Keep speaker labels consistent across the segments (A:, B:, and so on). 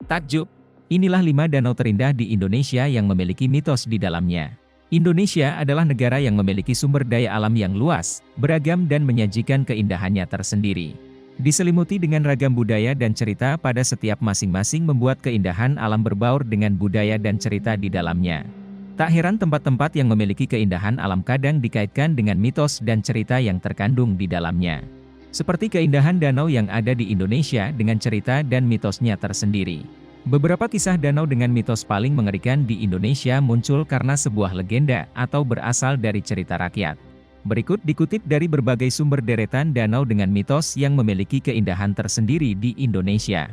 A: Takjub. Inilah 5 danau terindah di Indonesia yang memiliki mitos di dalamnya. Indonesia adalah negara yang memiliki sumber daya alam yang luas, beragam dan menyajikan keindahannya tersendiri. Diselimuti dengan ragam budaya dan cerita pada setiap masing-masing membuat keindahan alam berbaur dengan budaya dan cerita di dalamnya. Tak heran tempat-tempat yang memiliki keindahan alam kadang dikaitkan dengan mitos dan cerita yang terkandung di dalamnya. Seperti keindahan danau yang ada di Indonesia dengan cerita dan mitosnya tersendiri. Beberapa kisah danau dengan mitos paling mengerikan di Indonesia muncul karena sebuah legenda atau berasal dari cerita rakyat. Berikut dikutip dari berbagai sumber deretan danau dengan mitos yang memiliki keindahan tersendiri di Indonesia.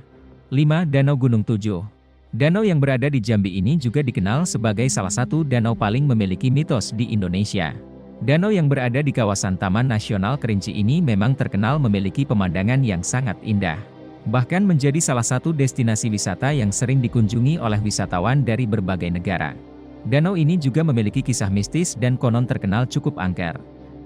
A: 5. Danau Gunung Tujuh. Danau yang berada di Jambi ini juga dikenal sebagai salah satu danau paling memiliki mitos di Indonesia. Danau yang berada di kawasan Taman Nasional Kerinci ini memang terkenal memiliki pemandangan yang sangat indah. Bahkan menjadi salah satu destinasi wisata yang sering dikunjungi oleh wisatawan dari berbagai negara. Danau ini juga memiliki kisah mistis dan konon terkenal cukup angker.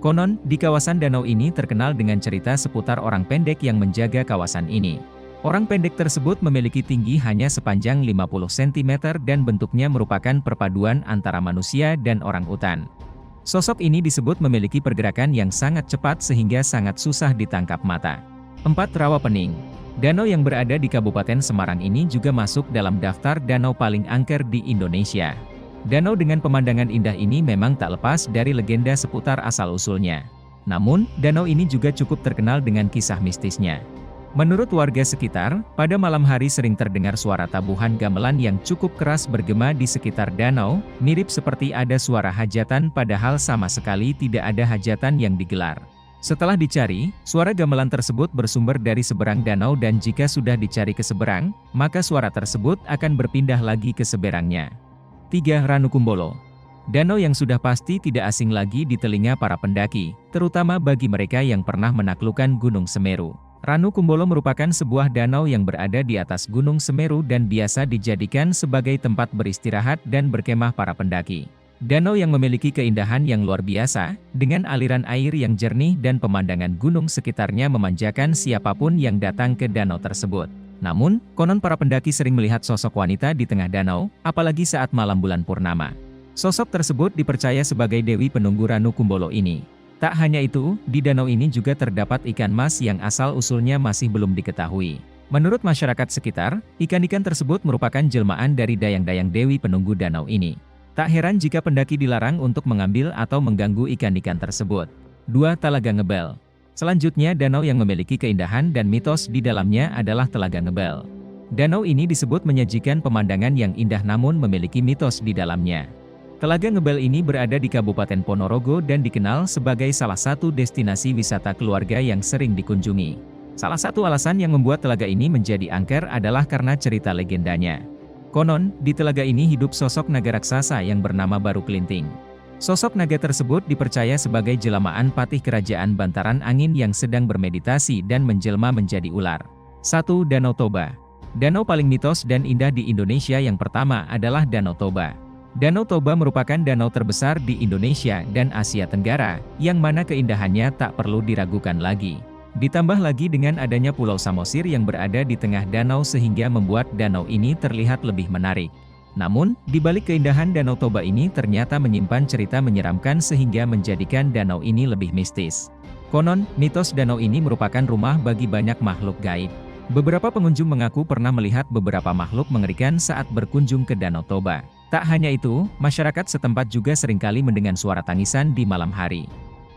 A: Konon, di kawasan danau ini terkenal dengan cerita seputar orang pendek yang menjaga kawasan ini. Orang pendek tersebut memiliki tinggi hanya sepanjang 50 cm dan bentuknya merupakan perpaduan antara manusia dan orang utan. Sosok ini disebut memiliki pergerakan yang sangat cepat sehingga sangat susah ditangkap mata. 4. Rawapening. Danau yang berada di Kabupaten Semarang ini juga masuk dalam daftar danau paling angker di Indonesia. Danau dengan pemandangan indah ini memang tak lepas dari legenda seputar asal-usulnya. Namun, danau ini juga cukup terkenal dengan kisah mistisnya. Menurut warga sekitar, pada malam hari sering terdengar suara tabuhan gamelan yang cukup keras bergema di sekitar danau, mirip seperti ada suara hajatan padahal sama sekali tidak ada hajatan yang digelar. Setelah dicari, suara gamelan tersebut bersumber dari seberang danau dan jika sudah dicari ke seberang, maka suara tersebut akan berpindah lagi ke seberangnya. 3. Ranukumbolo. Danau yang sudah pasti tidak asing lagi di telinga para pendaki, terutama bagi mereka yang pernah menaklukkan Gunung Semeru. Ranukumbolo merupakan sebuah danau yang berada di atas Gunung Semeru dan biasa dijadikan sebagai tempat beristirahat dan berkemah para pendaki. Danau yang memiliki keindahan yang luar biasa, dengan aliran air yang jernih dan pemandangan gunung sekitarnya memanjakan siapapun yang datang ke danau tersebut. Namun, konon para pendaki sering melihat sosok wanita di tengah danau, apalagi saat malam bulan purnama. Sosok tersebut dipercaya sebagai Dewi Penunggu Ranukumbolo ini. Tak hanya itu, di danau ini juga terdapat ikan mas yang asal-usulnya masih belum diketahui. Menurut masyarakat sekitar, ikan-ikan tersebut merupakan jelmaan dari dayang-dayang Dewi Penunggu danau ini. Tak heran jika pendaki dilarang untuk mengambil atau mengganggu ikan-ikan tersebut. 2. Telaga Ngebel. Selanjutnya danau yang memiliki keindahan dan mitos di dalamnya adalah Telaga Ngebel. Danau ini disebut menyajikan pemandangan yang indah namun memiliki mitos di dalamnya. Telaga Ngebel ini berada di Kabupaten Ponorogo dan dikenal sebagai salah satu destinasi wisata keluarga yang sering dikunjungi. Salah satu alasan yang membuat telaga ini menjadi angker adalah karena cerita legendanya. Konon, di telaga ini hidup sosok naga raksasa yang bernama Baru Kelinting. Sosok naga tersebut dipercaya sebagai jelamaan patih kerajaan Bantaran Angin yang sedang bermeditasi dan menjelma menjadi ular. 1. Danau Toba. Danau paling mitos dan indah di Indonesia yang pertama adalah Danau Toba. Danau Toba merupakan danau terbesar di Indonesia dan Asia Tenggara, yang mana keindahannya tak perlu diragukan lagi. Ditambah lagi dengan adanya Pulau Samosir yang berada di tengah danau sehingga membuat danau ini terlihat lebih menarik. Namun, di balik keindahan Danau Toba ini ternyata menyimpan cerita menyeramkan sehingga menjadikan danau ini lebih mistis. Konon, mitos danau ini merupakan rumah bagi banyak makhluk gaib. Beberapa pengunjung mengaku pernah melihat beberapa makhluk mengerikan saat berkunjung ke Danau Toba. Tak hanya itu, masyarakat setempat juga seringkali mendengar suara tangisan di malam hari.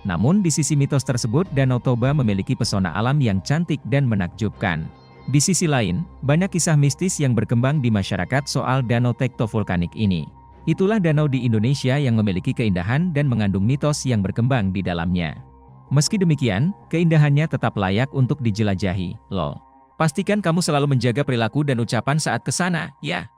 A: Namun di sisi mitos tersebut Danau Toba memiliki pesona alam yang cantik dan menakjubkan. Di sisi lain, banyak kisah mistis yang berkembang di masyarakat soal danau tektovulkanik ini. Itulah danau di Indonesia yang memiliki keindahan dan mengandung mitos yang berkembang di dalamnya. Meski demikian, keindahannya tetap layak untuk dijelajahi, lol. Pastikan kamu selalu menjaga perilaku dan ucapan saat ke sana, ya.